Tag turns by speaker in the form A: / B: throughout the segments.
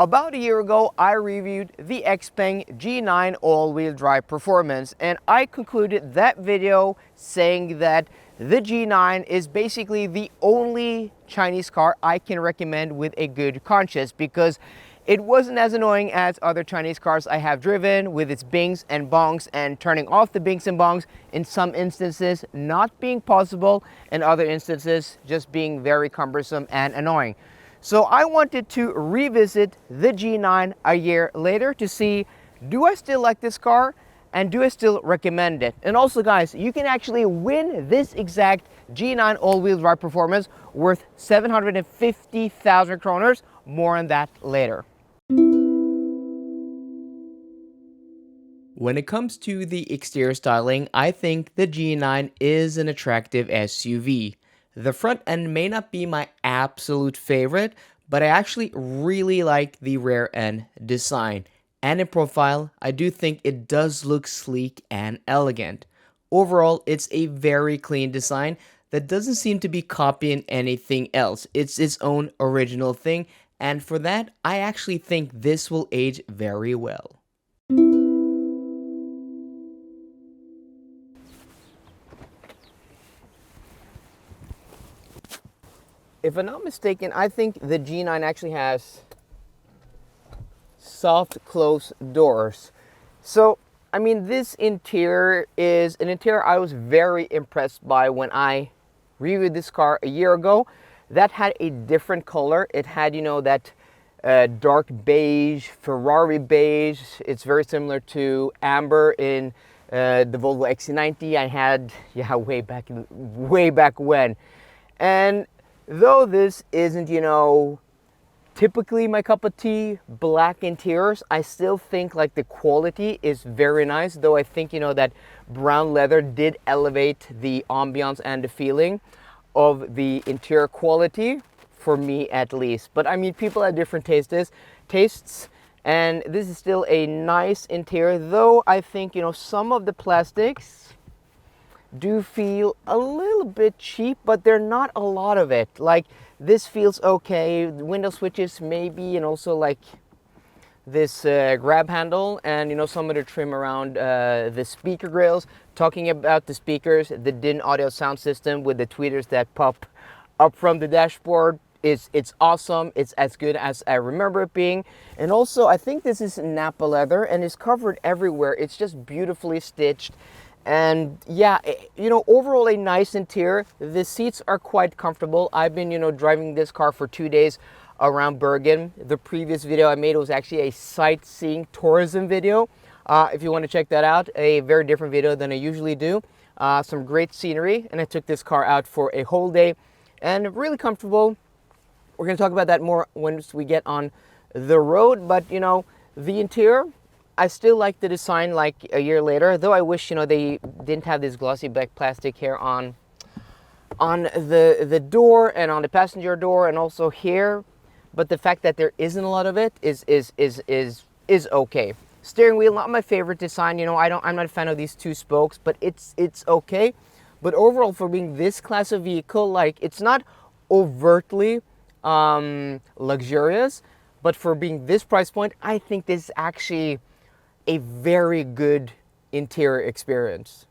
A: About a year ago, I reviewed the Xpeng G9 all-wheel drive performance, and I concluded that video saying that the G9 is basically the only Chinese car I can recommend with a good conscience, because it wasn't as annoying as other Chinese cars I have driven with its bings and bongs, and turning off the bings and bongs in some instances not being possible, and other instances just being very cumbersome and annoying. So I wanted to revisit the G9 a year later to see, do I still like this car and do I still recommend it? And also guys, you can actually win this exact G9 all-wheel drive performance worth 750,000 kroners. More on that later. When it comes to the exterior styling, I think the G9 is an attractive SUV. The front end may not be my absolute favorite, but I actually really like the rear end design. And in profile, I do think it does look sleek and elegant. Overall, it's a very clean design that doesn't seem to be copying anything else. It's its own original thing, and for that, I actually think this will age very well. If I'm not mistaken, I think the G9 actually has soft close doors. So, I mean, this interior is an interior I was very impressed by when I reviewed this car a year ago. That had a different color. It had, you know, that dark beige, Ferrari beige. It's very similar to amber in the Volvo XC90 I had, yeah, way back when. And though this isn't, you know, typically my cup of tea, black interiors, I still think like the quality is very nice. Though I think, you know, that brown leather did elevate the ambiance and the feeling of the interior quality, for me at least. But I mean, people have different tastes, and this is still a nice interior. Though I think, you know, some of the plastics do feel a little bit cheap, but they're not a lot of it. Like, this feels okay. The window switches maybe, and also like this grab handle, and you know, some of the trim around the speaker grills. Talking about the speakers, the DIN audio sound system with the tweeters that pop up from the dashboard, it's awesome. It's as good as I remember it being. And also, I think this is Napa leather and it's covered everywhere. It's just beautifully stitched. And yeah, you know, overall a nice interior. The seats are quite comfortable. I've been, you know, driving this car for 2 days around Bergen. The previous video I made was actually a sightseeing tourism video. If you want to check that out, a very different video than I usually do. Some great scenery, and I took this car out for a whole day and really comfortable. We're going to talk about that more once we get on the road, but you know, the interior, I still like the design like a year later, though I wish, you know, they didn't have this glossy black plastic here on the door and on the passenger door and also here. But the fact that there isn't a lot of it is okay. Steering wheel, not my favorite design. You know, I'm not a fan of these two spokes, but it's okay. But overall, for being this class of vehicle, like, it's not overtly luxurious, but for being this price point, I think this is actually a very good interior experience.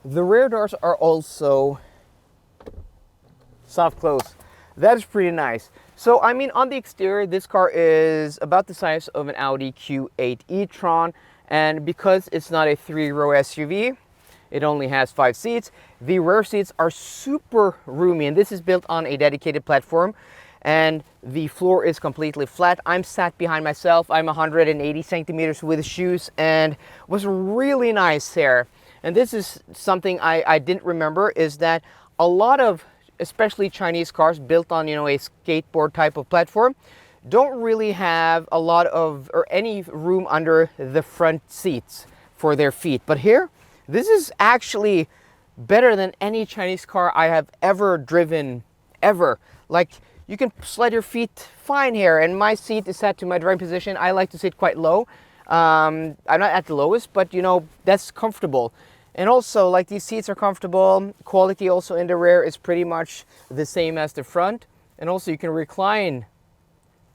A: The rear doors are also soft close. That is pretty nice. So I mean, on the exterior, this car is about the size of an Audi Q8 e-tron, and because it's not a 3-row SUV, it only has 5 seats. The rear seats are super roomy, and this is built on a dedicated platform, and the floor is completely flat. I'm sat behind myself. I'm 180 centimeters with shoes, and it was really nice here. And this is something I didn't remember, is that a lot of, especially Chinese cars built on, you know, a skateboard type of platform, don't really have a lot of, or any room under the front seats for their feet. But here, this is actually better than any Chinese car I have ever driven, ever. Like, you can slide your feet fine here, and my seat is set to my driving position. I like to sit quite low. I'm not at the lowest, but you know, that's comfortable. And also, like, these seats are comfortable. Quality also in the rear is pretty much the same as the front. And also you can recline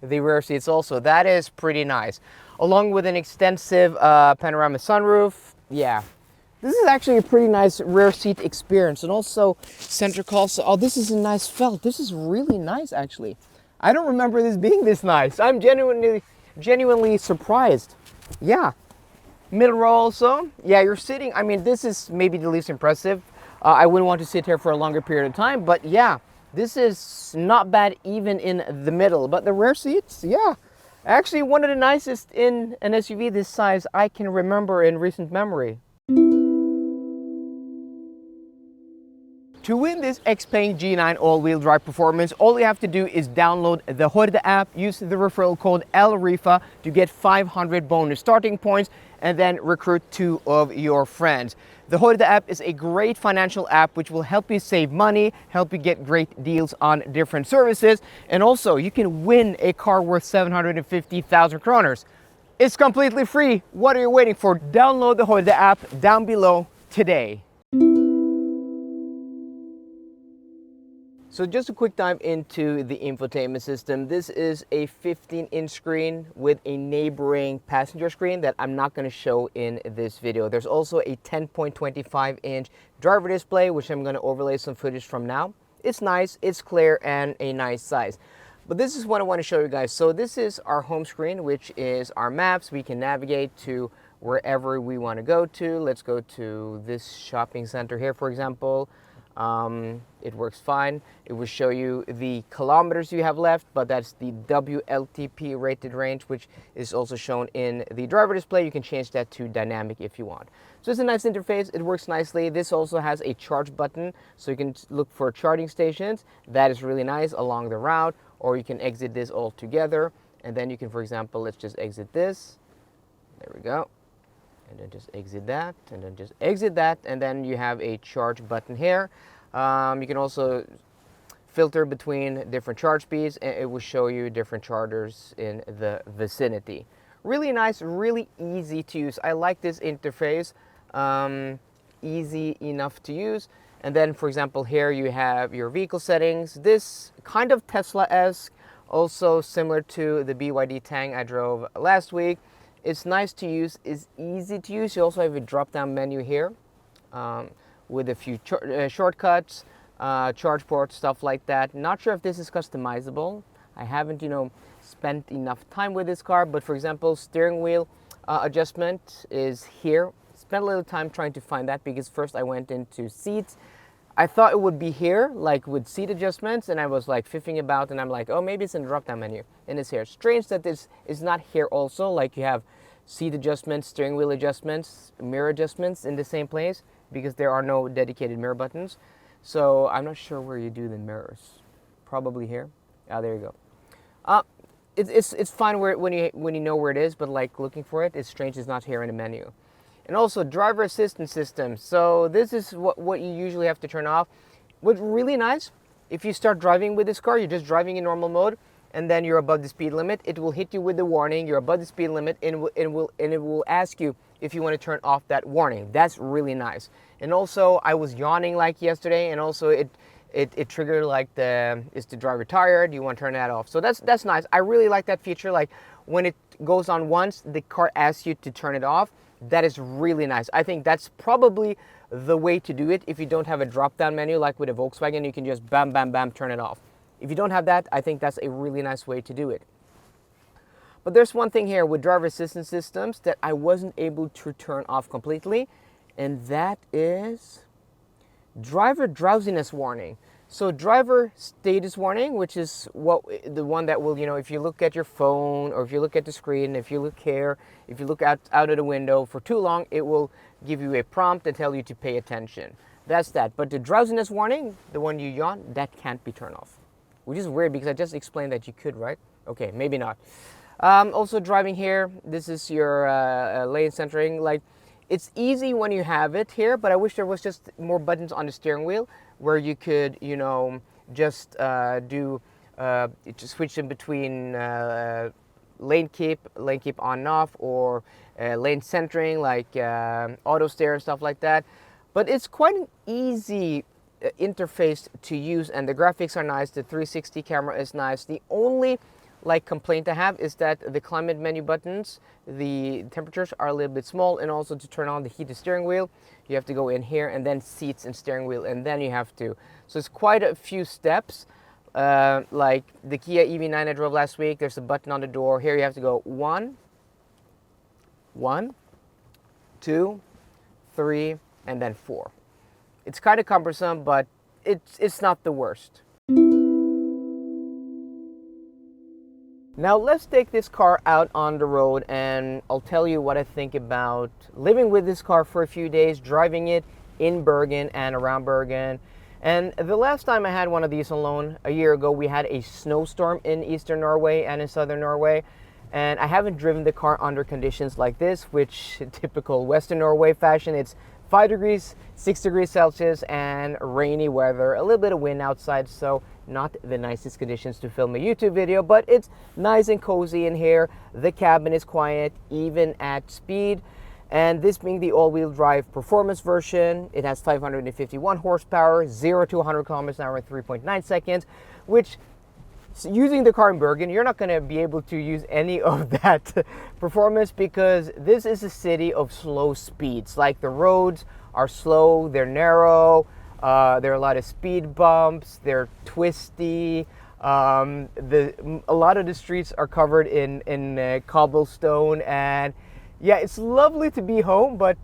A: the rear seats also. That is pretty nice. Along with an extensive panoramic sunroof. Yeah, this is actually a pretty nice rear seat experience. And also center console. Oh, this is a nice felt. This is really nice actually. I don't remember this being this nice. I'm genuinely surprised. Yeah. Middle row also. Yeah, you're sitting. I mean, this is maybe the least impressive. I wouldn't want to sit here for a longer period of time, but yeah, this is not bad even in the middle. But the rear seats, yeah, actually one of the nicest in an SUV this size I can remember in recent memory. To win this Xpeng G9 all-wheel drive performance, all you have to do is download the AWD app, use the referral code LRIFA to get 500 bonus starting points, and then recruit 2 of your friends. The AWD app is a great financial app which will help you save money, help you get great deals on different services, and also you can win a car worth 750,000 kroners. It's completely free. What are you waiting for? Download the AWD app down below today. So just a quick dive into the infotainment system. This is a 15-inch screen with a neighboring passenger screen that I'm not going to show in this video. There's also a 10.25-inch driver display, which I'm going to overlay some footage from now. It's nice, it's clear, and a nice size. But this is what I want to show you guys. So this is our home screen, which is our maps. We can navigate to wherever we want to go to. Let's go to this shopping center here, for example. It works fine. It will show you the kilometers you have left, but that's the WLTP rated range, which is also shown in the driver display. You can change that to dynamic if you want. So it's a nice interface. It works nicely. This also has a charge button, so you can look for charging stations. That is really nice along the route, or you can exit this altogether. And then you can, for example, let's just exit this. There we go. And then just exit that, and then just exit that, and then you have a charge button here. You can also filter between different charge speeds, and it will show you different chargers in the vicinity. Really nice, really easy to use. I like this interface, easy enough to use. And then, for example, here you have your vehicle settings. This kind of Tesla-esque, also similar to the BYD Tang I drove last week. It's nice to use, it's easy to use. You also have a drop-down menu here with a few shortcuts, charge ports, stuff like that. Not sure if this is customizable. I haven't, spent enough time with this car, but for example, steering wheel adjustment is here. Spent a little time trying to find that because first I went into seats. I thought it would be here, like with seat adjustments, and I was like fiffing about, and I'm like, oh, maybe it's in the drop-down menu, and it's here. Strange that this is not here also, like you have seat adjustments, steering wheel adjustments, mirror adjustments in the same place, because there are no dedicated mirror buttons. So I'm not sure where you do the mirrors. Probably here. Ah, there you go. It's fine when you know where it is, but like looking for it, it's strange it's not here in the menu. And also driver assistance system. So this is what you usually have to turn off. What's really nice, if you start driving with this car, you're just driving in normal mode, and then you're above the speed limit, it will hit you with the warning, you're above the speed limit, and it will ask you if you want to turn off that warning. That's really nice. And also, I was yawning like yesterday, and also it triggered like is the driver tired? You want to turn that off? So that's nice. I really like that feature. Like when it goes on once, the car asks you to turn it off. That is really nice. I think that's probably the way to do it. If you don't have a drop-down menu like with a Volkswagen, you can just bam, bam, bam, turn it off. If you don't have that, I think that's a really nice way to do it. But there's one thing here with driver assistance systems that I wasn't able to turn off completely, and that is driver drowsiness warning. So driver status warning, which is the one that will, if you look at your phone or if you look at the screen, if you look here, if you look out of the window for too long, it will give you a prompt and tell you to pay attention. That's that. But the drowsiness warning, the one you yawn, that can't be turned off. Which is weird because I just explained that you could, right? Okay, maybe not. Also driving here, this is your lane centering. Like, it's easy when you have it here, but I wish there was just more buttons on the steering wheel where you could, just just switch in between lane keep on and off, or lane centering, like auto steer and stuff like that. But it's quite an easy interface to use, and the graphics are nice. The 360 camera is nice. The only like complaint I have is that the climate menu buttons, the temperatures are a little bit small, and also to turn on the heated steering wheel, you have to go in here, and then seats and steering wheel, and then you have to. So it's quite a few steps. Like the Kia EV9 I drove last week, there's a button on the door. Here you have to go 1, 2, 3, and then 4. It's kind of cumbersome, but it's not the worst. Now let's take this car out on the road, and I'll tell you what I think about living with this car for a few days, driving it in Bergen and around Bergen. And the last time I had one of these on loan a year ago, we had a snowstorm in eastern Norway and in southern Norway. And I haven't driven the car under conditions like this, which typical Western Norway fashion, it's 5 degrees, 6 degrees Celsius, and rainy weather, a little bit of wind outside, so not the nicest conditions to film a YouTube video, but it's nice and cozy in here. The cabin is quiet, even at speed. And this being the all-wheel drive performance version, it has 551 horsepower, 0 to 100 kilometers an hour in 3.9 seconds, which, using the car in Bergen, you're not going to be able to use any of that performance, because this is a city of slow speeds. Like, the roads are slow, they're narrow, there are a lot of speed bumps, they're twisty. A lot of the streets are covered in cobblestone, and yeah, it's lovely to be home, but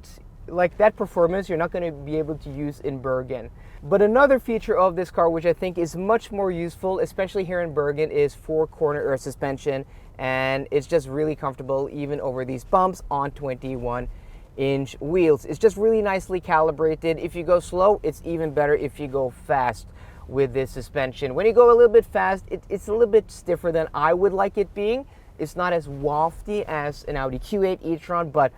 A: like that performance you're not going to be able to use in Bergen. But another feature of this car, which I think is much more useful, especially here in Bergen, is 4-corner air suspension, and it's just really comfortable even over these bumps on 21-inch wheels. It's just really nicely calibrated. If you go slow, it's even better if you go fast with this suspension. When you go a little bit fast, it's a little bit stiffer than I would like it being. It's not as wafty as an Audi Q8 e-tron, but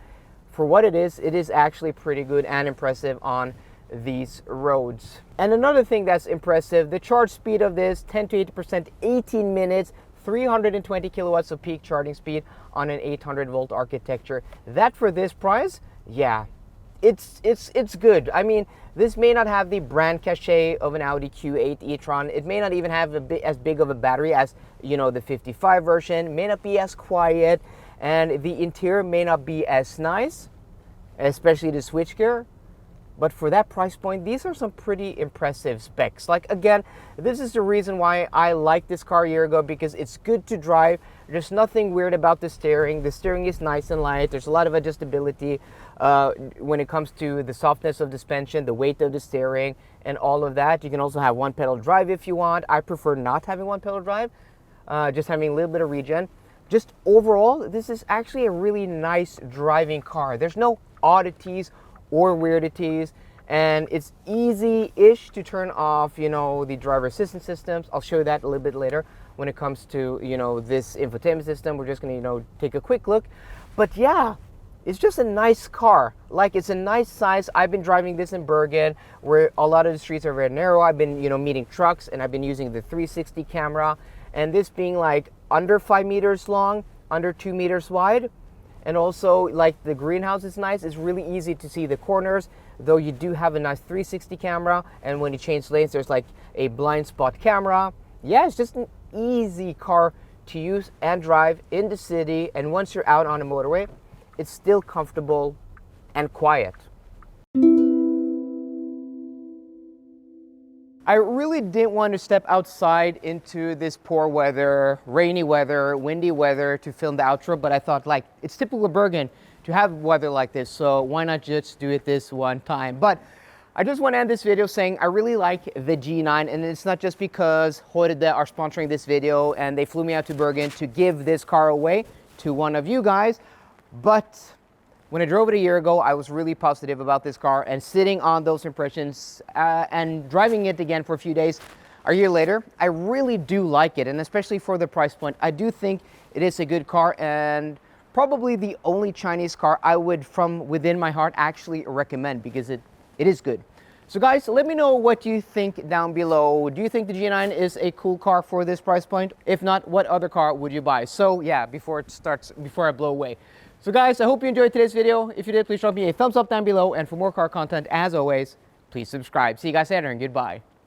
A: for what it is actually pretty good and impressive on these roads. And another thing that's impressive, the charge speed of this, 10 to 80%, 18 minutes, 320 kilowatts of peak charging speed on an 800 volt architecture. That for this price, yeah, it's good. I mean, this may not have the brand cachet of an Audi Q8 e-tron. It may not even have as big of a battery as, you know, the 55 version. May not be as quiet, and the interior may not be as nice, especially the switchgear. But for that price point, these are some pretty impressive specs. Like, again, this is the reason why I liked this car a year ago, because it's good to drive. There's nothing weird about the steering. The steering is nice and light. There's a lot of adjustability when it comes to the softness of the suspension, the weight of the steering, and all of that. You can also have one pedal drive if you want. I prefer not having one pedal drive, just having a little bit of regen. Just overall, this is actually a really nice driving car. There's no oddities or weirdities, and it's easy-ish to turn off, you know, the driver assistance systems. I'll show you that a little bit later when it comes to, you know, this infotainment system. We're just gonna, you know, take a quick look. But yeah, it's just a nice car. Like, it's a nice size. I've been driving this in Bergen, where a lot of the streets are very narrow. I've been, you know, meeting trucks, and I've been using the 360 camera, and this being like under 5 meters long, under 2 meters wide. And also, like, the greenhouse is nice. It's really easy to see the corners, though you do have a nice 360 camera. And when you change lanes, there's like a blind spot camera. Yeah, it's just an easy car to use and drive in the city. And once you're out on a motorway, it's still comfortable and quiet. I really didn't want to step outside into this poor weather, rainy weather, windy weather to film the outro, but I thought, like, it's typical of Bergen to have weather like this, so why not just do it this one time? But I just want to end this video saying I really like the G9, and it's not just because AWD are sponsoring this video and they flew me out to Bergen to give this car away to one of you guys, but when I drove it a year ago, I was really positive about this car, and sitting on those impressions and driving it again for a few days a year later, I really do like it, and especially for the price point, I do think it is a good car, and probably the only Chinese car I would, from within my heart, actually recommend, because it is good. So guys, let me know what you think down below. Do you think the G9 is a cool car for this price point? If not, what other car would you buy? So yeah, before I blow away. So guys, I hope you enjoyed today's video. If you did, please drop me a thumbs up down below. And for more car content, as always, please subscribe. See you guys later and goodbye.